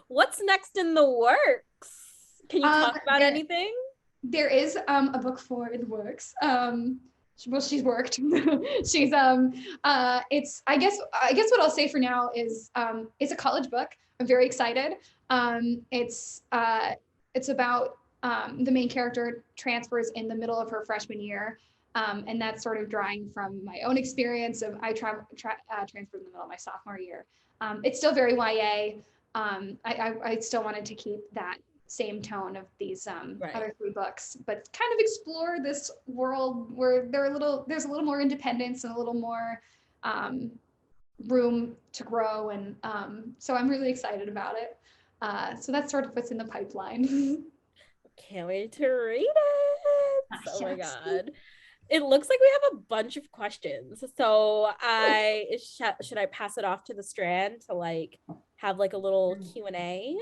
What's next in the works? Can you talk about anything? There is a book in the works. well, she's worked. She's it's I guess what I'll say for now is it's a college book. I'm very excited. It's about the main character transfers in the middle of her freshman year. And that's sort of drawing from my own experience of I transferred in the middle of my sophomore year. It's still very YA. I still wanted to keep that same tone of these other three books, but kind of explore this world where there's a little more independence and a little more room to grow, and so I'm really excited about it. So that's sort of what's in the pipeline. Can't wait to read it. Oh my God. It looks like we have a bunch of questions. So should I pass it off to the Strand to like have like a little Q&A?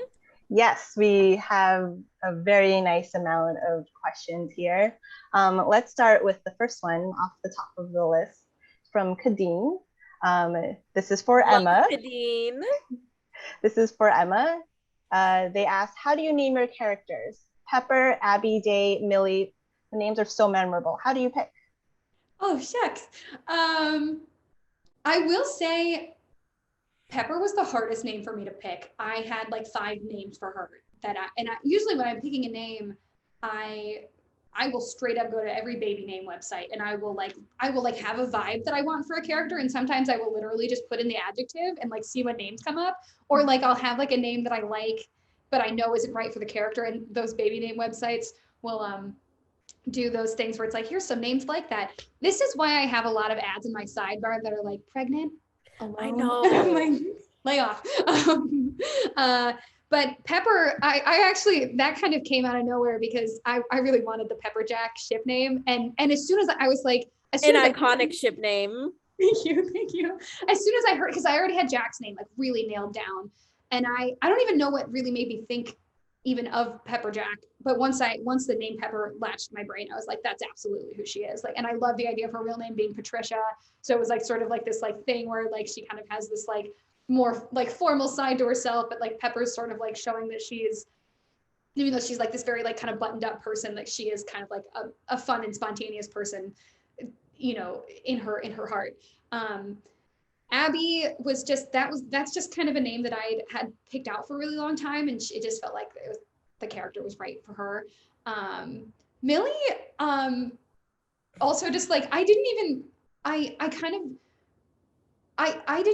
Yes, we have a very nice amount of questions here. Let's start with the first one off the top of the list from Kadeen. This is for Emma. Kadeen. This is for Emma. They asked, how do you name your characters? Pepper, Abby, Day, Millie. The names are so memorable. How do you pick? Oh, shucks. I will say Pepper was the hardest name for me to pick. I had like 5 names for her usually when I'm picking a name, I will straight up go to every baby name website and I will have a vibe that I want for a character. And sometimes I will literally just put in the adjective and like see what names come up. Or like I'll have like a name that I like, but I know isn't right for the character. And those baby name websites will do those things where it's like, here's some names like that. This is why I have a lot of ads in my sidebar that are like pregnant, alone. I know. Like, lay off. But Pepper, I actually, that kind of came out of nowhere because I really wanted the Pepper Jack ship name. And as soon as I was like, iconic ship name. Thank you. As soon as I heard, because I already had Jack's name like really nailed down. And I don't even know what really made me think even of Pepper Jack. But once the name Pepper latched my brain, I was like, that's absolutely who she is. Like, and I love the idea of her real name being Patricia. So it was like sort of like this like thing where like she kind of has this like more like formal side to herself, but like Pepper's sort of like showing that she is, even though she's like this very like kind of buttoned up person, like she is kind of like a fun and spontaneous person, you know, in her heart. Abby was just, that's just kind of a name that I had picked out for a really long time, and it just felt like the character was right for her. Millie, also just like, I didn't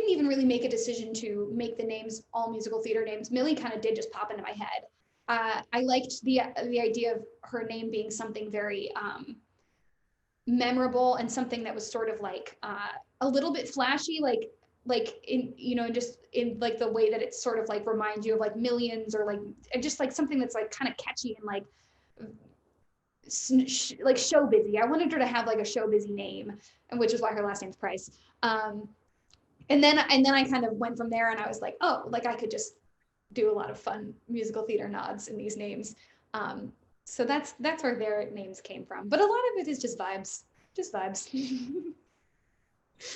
even really make a decision to make the names all musical theater names. Millie kind of did just pop into my head. I liked the idea of her name being something very memorable and something that was sort of like a little bit flashy, like in, you know, just in like the way that it sort of like reminds you of like Millions, or like just like something that's like kind of catchy and like show busy. I wanted her to have like a show busy name, and which is why her last name's Price. And then I kind of went from there, and I was like, oh, like I could just do a lot of fun musical theater nods in these names. So that's where their names came from. But a lot of it is just vibes.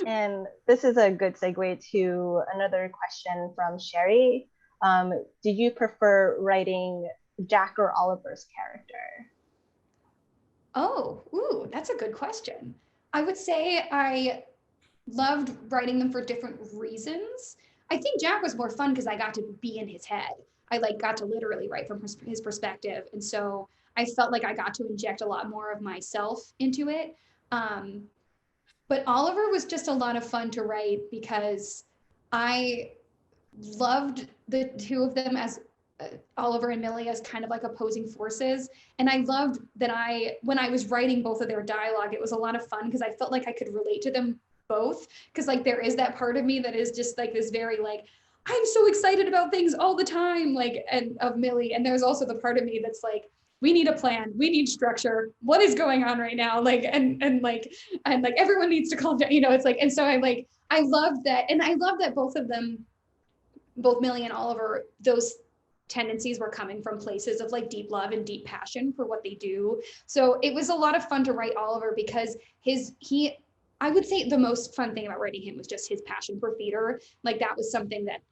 And this is a good segue to another question from Sherry. Did you prefer writing Jack or Oliver's character? Oh, ooh, that's a good question. I would say I loved writing them for different reasons. I think Jack was more fun because I got to be in his head. I like got to literally write from his perspective. And so I felt like I got to inject a lot more of myself into it. But Oliver was just a lot of fun to write because I loved the two of them as Oliver and Millie as kind of like opposing forces. And I loved that when I was writing both of their dialogue, it was a lot of fun because I felt like I could relate to them both. Because like there is that part of me that is just like this very like, I'm so excited about things all the time, like, and of Millie. And there's also the part of me that's like, we need a plan, we need structure. What is going on right now? Like, and everyone needs to calm down, you know, it's like, and so I love that. And I love that both of them, both Millie and Oliver, those tendencies were coming from places of like deep love and deep passion for what they do. So it was a lot of fun to write Oliver because I would say the most fun thing about writing him was just his passion for theater. Like that was something that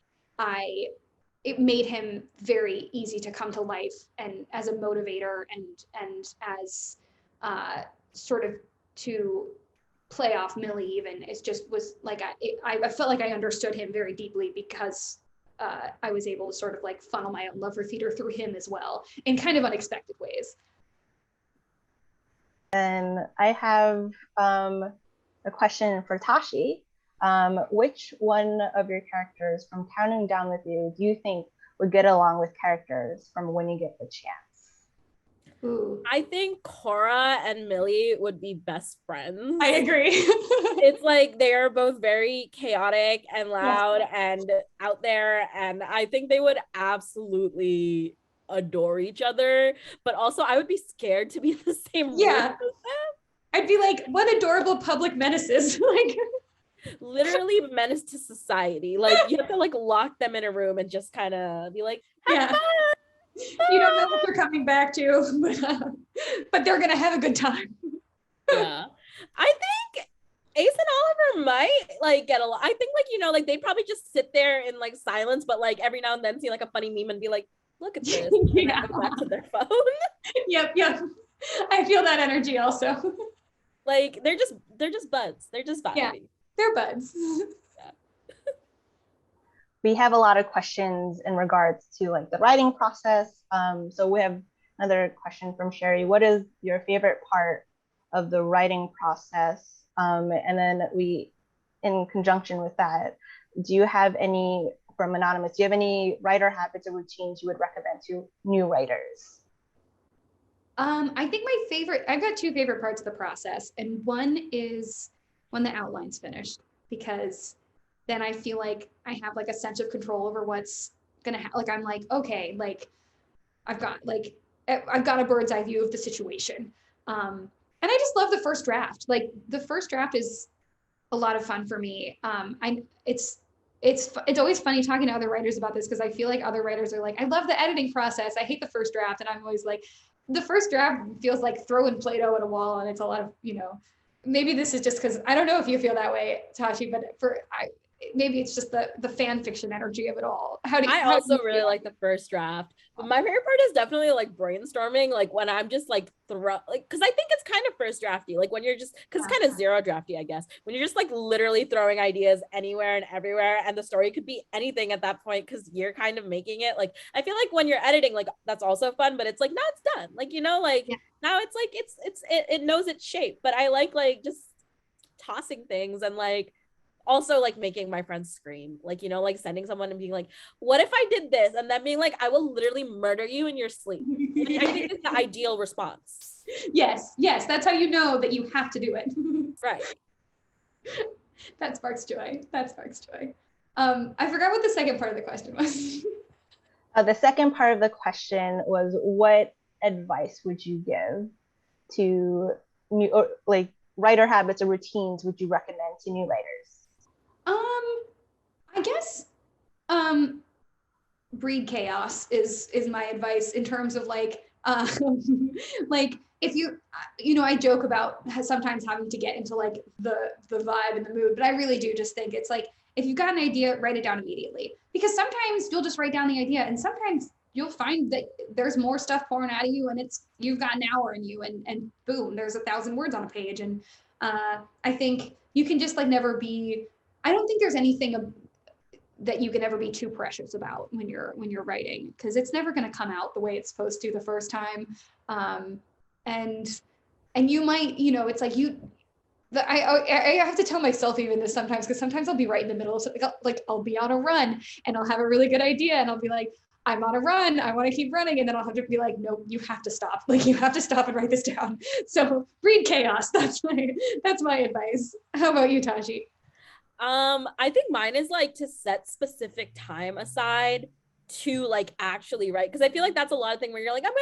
it made him very easy to come to life and as a motivator and as sort of to play off Millie even. It just was like, I felt like I understood him very deeply because I was able to sort of like funnel my own love for theater through him as well in kind of unexpected ways. And I have a question for Tashie. Which one of your characters from Counting Down with You do you think would get along with characters from When You Get the Chance? Ooh. I think Cora and Millie would be best friends. I agree. It's like they are both very chaotic and loud and out there, and I think they would absolutely adore each other. But also, I would be scared to be in the same room as them. I'd be like, what adorable public menaces. Like, literally menace to society. Like, you have to like lock them in a room and just kind of be like, have fun. You don't know what they're coming back to, but they're gonna have a good time. Yeah, I think Ace and Oliver might like get along. I think like, you know, like they probably just sit there in like silence, but like every now and then see like a funny meme and be like, look at this, and then go back to their phone. Yep. I feel that energy also. Like they're just buds. They're just vibing. Yeah, they're buds. We have a lot of questions in regards to like the writing process. So we have another question from Sherry. What is your favorite part of the writing process? And then we, in conjunction with that, do you have any, from Anonymous, do you have any writer habits or routines you would recommend to new writers? I think I've got two favorite parts of the process. And one is when the outline's finished, because then I feel like I have like a sense of control over what's gonna like, I'm like, okay, like I've got a bird's eye view of the situation. And I just love the first draft. Like the first draft is a lot of fun for me. It's always funny talking to other writers about this, because I feel like other writers are like, I love the editing process, I hate the first draft. And I'm always like, the first draft feels like throwing Play-Doh at a wall, and it's a lot of, you know, maybe this is just because I don't know if you feel that way, Tashie, but maybe it's just the fan fiction energy of it all. I also really like the first draft, but my favorite part is definitely like brainstorming, like when I'm just like because I think it's kind of first drafty, like when you're just, because it's kind of zero drafty, I guess, when you're just like literally throwing ideas anywhere and everywhere, and the story could be anything at that point because you're kind of making it. Like I feel like when you're editing, like that's also fun, but it's like now it's done, like, you know, like now it's like it knows its shape. But I like just tossing things and like also like making my friends scream, like, you know, like sending someone and being like, what if I did this, and then being like, I will literally murder you in your sleep. Like, I think it's the ideal response. Yes, that's how you know that you have to do it. Right. That sparks joy. I forgot what the second part of the question was. The second part of the question was, what advice would you give to new, or like writer habits or routines would you recommend to new writers? I guess breed chaos is my advice, in terms of like like if you know, I joke about sometimes having to get into like the vibe and the mood, but I really do just think it's like, if you've got an idea, write it down immediately, because sometimes you'll just write down the idea and sometimes you'll find that there's more stuff pouring out of you, and you've got an hour in you, and boom, there's 1,000 words on a page. And I think you can just like never be, I don't think there's anything that you can ever be too precious about when you're writing, because it's never going to come out the way it's supposed to the first time. And you might, you know, it's like I have to tell myself even this sometimes, because sometimes I'll be right in the middle of something, like I'll be on a run and I'll have a really good idea and I'll be like, I'm on a run, I want to keep running, and then I'll have to be like, no, you have to stop. Like, you have to stop and write this down. So breed chaos. That's my advice. How about you, Tashie? I think mine is like to set specific time aside to like actually write, because I feel like that's a lot of thing where you're like, I'm gonna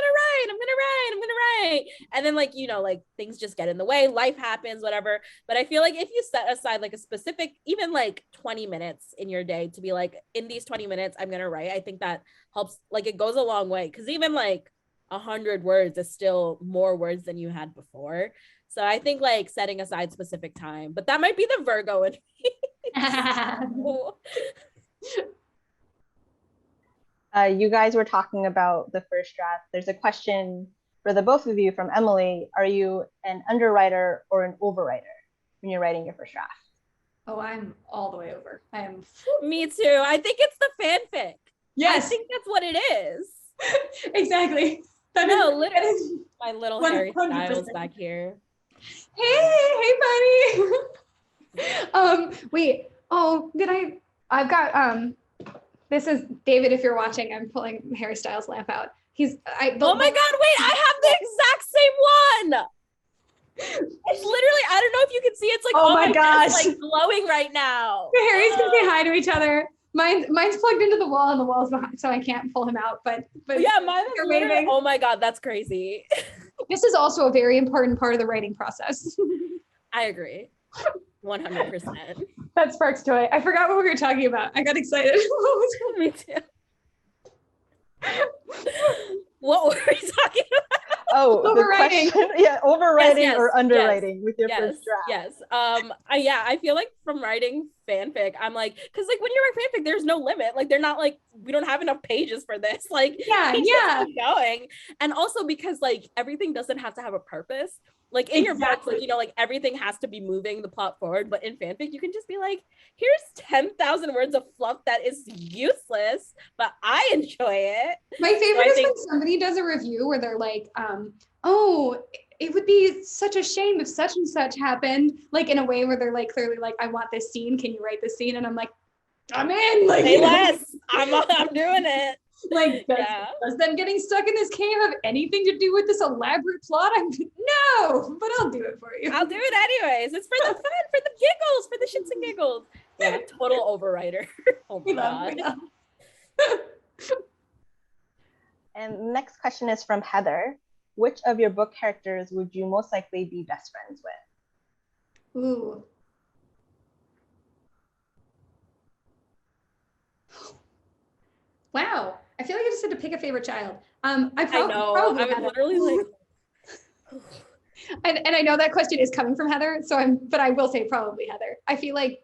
write, and then like, you know, like things just get in the way, life happens, whatever. But I feel like if you set aside like a specific, even like 20 minutes in your day to be like, in these 20 minutes I'm gonna write, I think that helps. Like it goes a long way, because even like 100 words is still more words than you had before. So I think like setting aside specific time, but that might be the Virgo in me. You guys were talking about the first draft. There's a question for the both of you from Emily. Are you an underwriter or an overwriter when you're writing your first draft? Oh, I'm all the way over. I am. Me too. I think it's the fanfic. Yes. I think that's what it is. Exactly. No, literally. My little Harry 100%. Styles back here. Hey, buddy. Wait. Oh, I've got this is David. If you're watching, I'm pulling Harry Styles' lamp out. Oh my God! Wait, I have the exact same one. It's literally, I don't know if you can see, it's like, oh my gosh, desk, like glowing right now. Harry's gonna say hi to each other. Mine's plugged into the wall and the wall's behind, so I can't pull him out. But yeah, mine is literally, oh my God, that's crazy. This is also a very important part of the writing process. I agree. 100%. That sparks joy. I forgot what we were talking about. I got excited. Me too. What were we talking about? Oh, overwriting. Yeah, overwriting yes, or underwriting with your first draft. Yes. I feel like from writing fanfic, I'm like, because like when you write fanfic, there's no limit. Like they're not like, we don't have enough pages for this. Like yeah. Keep going. And also because like everything doesn't have to have a purpose. Like in your books, like, you know, like everything has to be moving the plot forward. But in fanfic, you can just be like, here's 10,000 words of fluff that is useless, but I enjoy it. My favorite is when somebody does a review where they're like, oh, it would be such a shame if such and such happened, like in a way where they're like clearly like, I want this scene. Can you write this scene? And I'm like, I'm in. Like, say less. I'm doing it. Like, does them getting stuck in this cave have anything to do with this elaborate plot? No, but I'll do it for you. I'll do it anyways. It's for the fun, for the giggles, for the shits and giggles. Yeah, total overwriter. Oh my God. And the next question is from Heather. Which of your book characters would you most likely be best friends with? Ooh. Wow. I feel like I just had to pick a favorite child. I know. I was literally like. and I know that question is coming from Heather, but I will say probably Heather. I feel like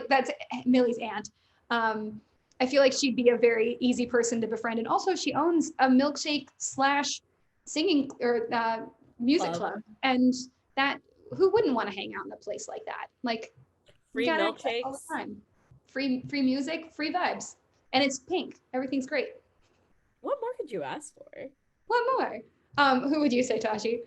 that's Millie's aunt. I feel like she'd be a very easy person to befriend, and also she owns a milkshake / singing or music club, and that who wouldn't want to hang out in a place like that? Like free milkshakes all the time, free music, free vibes, and it's pink. Everything's great. What more could you ask for? What more? Who would you say, Tashie?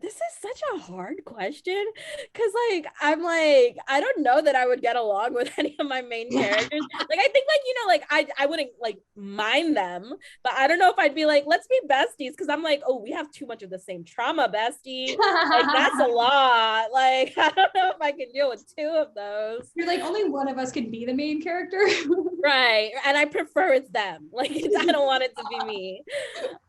This is such a hard question because like I'm like I don't know that I would get along with any of my main characters. Like I think like, you know, like I wouldn't like mind them, but I don't know if I'd be like, let's be besties, because I'm like, oh, we have too much of the same trauma, bestie. Like that's a lot. Like I don't know if I can deal with two of those. You're like, only one of us can be the main character. Right. And I prefer it's them. Like I don't want it to be me.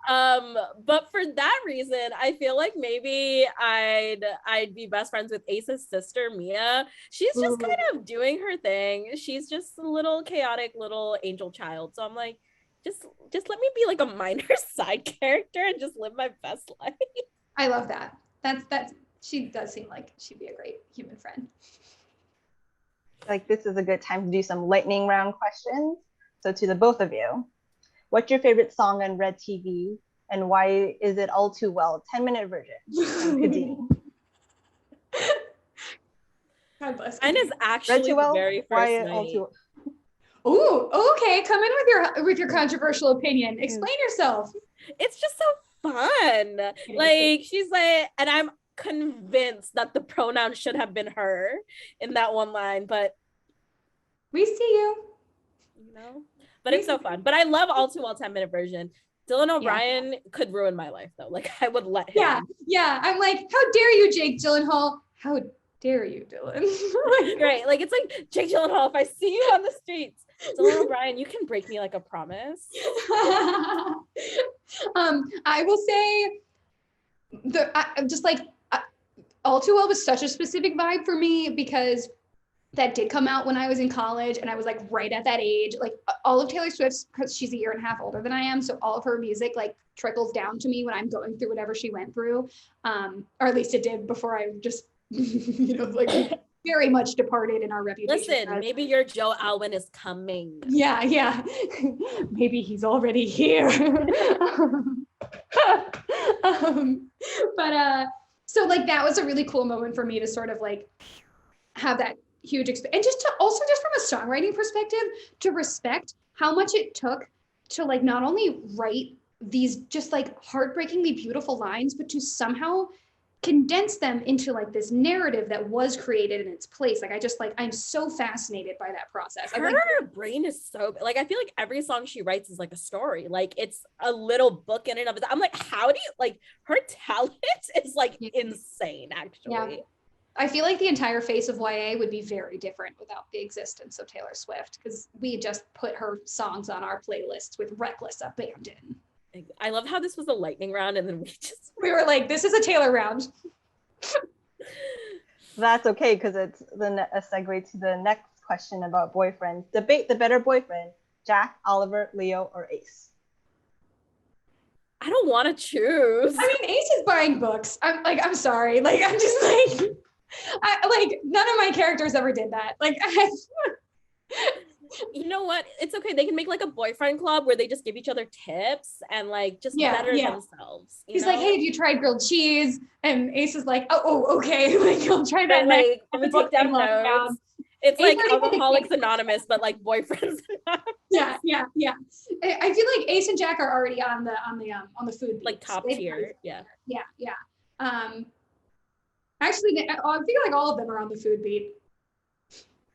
But for that reason, I feel like maybe I'd be best friends with Ace's sister, Mia. She's just kind of doing her thing. She's just a little chaotic little angel child. So I'm like, just let me be like a minor side character and just live my best life. I love that. That's she does seem like she'd be a great human friend. Like this is a good time to do some lightning round questions. So to the both of you, what's your favorite song on Red TV? And why is it All Too Well, 10-minute version? God bless. Mine is actually the very first night. Ooh, okay. Come in with your controversial opinion. Explain yourself. It's just so fun. Like she's like, and I'm convinced that the pronoun should have been her in that one line, but we see you. You know, but it's so fun. But I love All Too Well 10-minute version. Dylan O'Brien could ruin my life though. Like I would let him. Yeah. I'm like, how dare you, Jake Gyllenhaal? How dare you, Dylan? Right. Like it's like, Jake Gyllenhaal, if I see you on the streets, Dylan O'Brien, you can break me like a promise. I will say All Too Well was such a specific vibe for me because that did come out when I was in college and I was like right at that age. Like all of Taylor Swift's, because she's a year and a half older than I am, so all of her music like trickles down to me when I'm going through whatever she went through, or at least it did before I just like very much departed in our reputation. Listen, maybe your Joe Alwyn is coming. Yeah. Maybe he's already here. But so like that was a really cool moment for me to sort of like have that huge and just to also just from a songwriting perspective, to respect how much it took to like not only write these just like heartbreakingly beautiful lines, but to somehow condense them into like this narrative that was created in its place. Like I just like, I'm so fascinated by that process. Her brain is so like, I feel like every song she writes is like a story. Like it's a little book in and of it. I'm like, how do you like her talent is like insane actually. Yeah. I feel like the entire face of YA would be very different without the existence of Taylor Swift, because we just put her songs on our playlists with reckless abandon. I love how this was a lightning round and then we were like, this is a Taylor round. That's okay, because it's a segue to the next question about boyfriends. Debate the better boyfriend, Jack, Oliver, Leo, or Ace. I don't want to choose. I mean, Ace is buying books. I'm sorry. Like, I'm just like, none of my characters ever did that. Like, you know what? It's okay. They can make like a boyfriend club where they just give each other tips and like just better themselves. He's like, hey, have you tried grilled cheese? And Ace is like, oh, okay. Like, I'll try that next. Like, let me take down notes. It's like Alcoholics Anonymous, but like boyfriends. Yeah. I feel like Ace and Jack are already on the food beat. Like top tier. Yeah. Actually, I feel like all of them are on the food beat.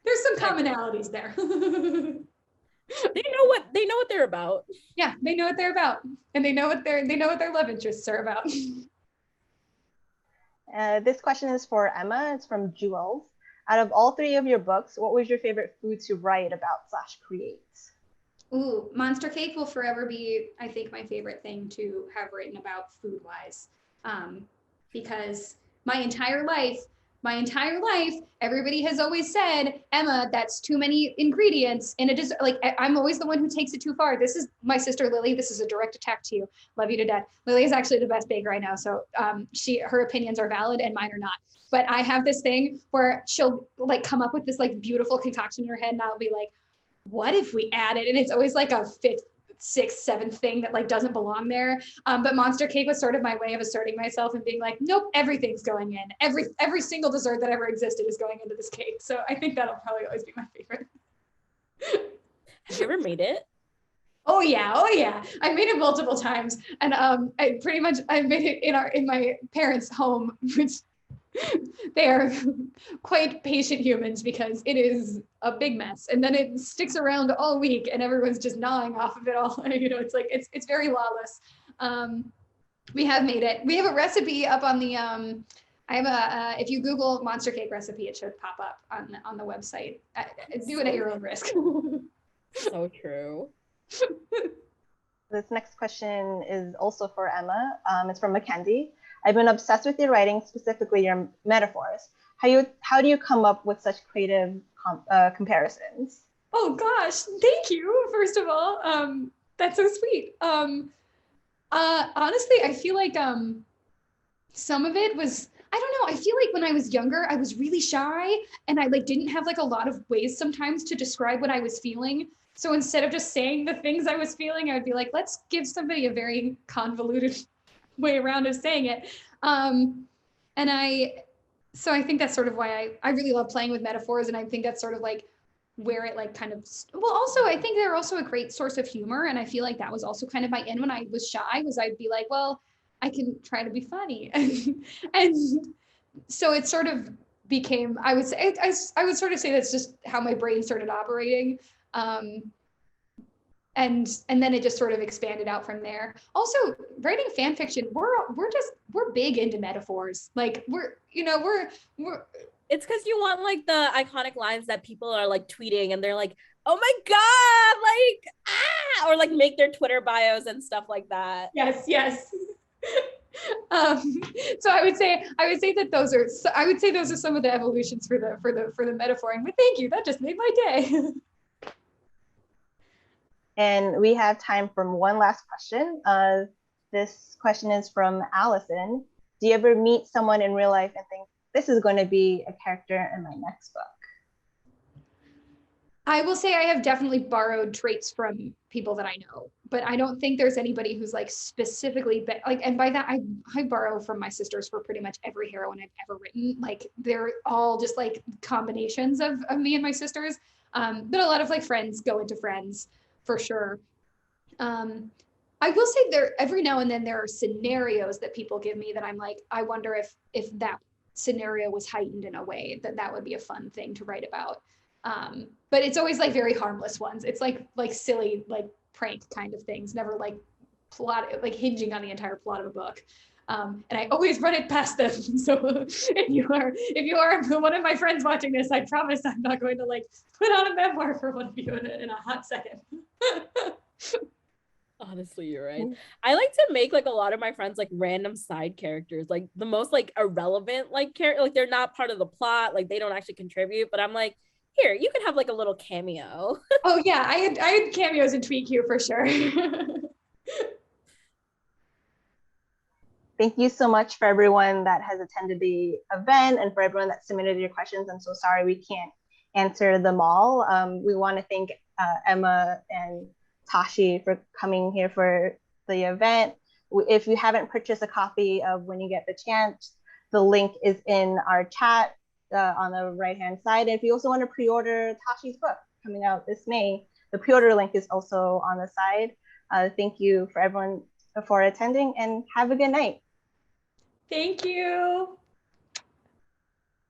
There's some commonalities there. They know what they're about. Yeah, they know what they're about, and they know what their love interests are about. This question is for Emma. It's from Jules. Out of all three of your books, what was your favorite food to write about / create? Ooh, Monster Cake will forever be, I think, my favorite thing to have written about food-wise, because my entire life, everybody has always said, Emma, that's too many ingredients in a dessert. Like, I'm always the one who takes it too far. This is my sister, Lily. This is a direct attack to you. Love you to death. Lily is actually the best baker I know. So her opinions are valid and mine are not. But I have this thing where she'll like come up with this like beautiful concoction in her head, and I'll be like, what if we added? And it's always like a fifth, sixth, seventh thing that like doesn't belong there. But Monster Cake was sort of my way of asserting myself and being like, nope, everything's going in. Every single dessert that ever existed is going into this cake. So I think that'll probably always be my favorite. Have you ever made it? Oh yeah. I made it multiple times, and I made it in my parents' home, which they are quite patient humans because it is a big mess, and then it sticks around all week and everyone's just gnawing off of it all. You know, it's like it's very lawless. We have made it. We have a recipe up on the if you Google Monster Cake recipe, it should pop up on the website. Do it at your own risk. So true. This next question is also for Emma. It's from Mackenzie. I've been obsessed with your writing, specifically your metaphors. How do you come up with such creative comparisons? Oh gosh, thank you. First of all, that's so sweet. Honestly, I feel like some of it was, I don't know. I feel like when I was younger, I was really shy, and I like didn't have like a lot of ways sometimes to describe what I was feeling. So instead of just saying the things I was feeling, I would be like, let's give somebody a very convoluted way around of saying it. So I think that's sort of why I really love playing with metaphors, and I think that's sort of like where it like kind of, well, also I think they're also a great source of humor, and I feel like that was also kind of my end when I was shy, was I'd be like, well, I can try to be funny. And so it sort of became, I would say, I would sort of say that's just how my brain started operating. And then it just sort of expanded out from there. Also, writing fan fiction, we're big into metaphors. Like we're It's because you want like the iconic lines that people are like tweeting and they're like, oh my God, like, or like make their Twitter bios and stuff like that. Yes. So I would say that those are some of the evolutions for the metaphoring. But thank you, that just made my day. And we have time for one last question. This question is from Allison. Do you ever meet someone in real life and think, this is going to be a character in my next book? I will say I have definitely borrowed traits from people that I know, but I don't think there's anybody who's like specifically like, and by that I borrow from my sisters for pretty much every heroine I've ever written. Like they're all just like combinations of me and my sisters. But a lot of like friends go into friends for sure. I will say there every now and then there are scenarios that people give me that I'm like, I wonder if that scenario was heightened in a way that would be a fun thing to write about. But it's always like very harmless ones. It's like silly, like prank kind of things, never like plot, like hinging on the entire plot of a book. And I always run it past them. So if you are one of my friends watching this, I promise I'm not going to like put on a memoir for one of you in a hot second. Honestly, you're right. I like to make like a lot of my friends like random side characters, like the most like irrelevant like character, like they're not part of the plot, like they don't actually contribute, but I'm like, here, you can have like a little cameo. Oh yeah, I had cameos in Tweet Q for sure. Thank you so much for everyone that has attended the event and for everyone that submitted your questions. I'm so sorry we can't answer them all. We want to thank Emma and Tashie for coming here for the event. If you haven't purchased a copy of When You Get the Chance, the link is in our chat on the right-hand side. And if you also want to pre-order Tashie's book coming out this May, the pre-order link is also on the side. Thank you for everyone for attending and have a good night. Thank you.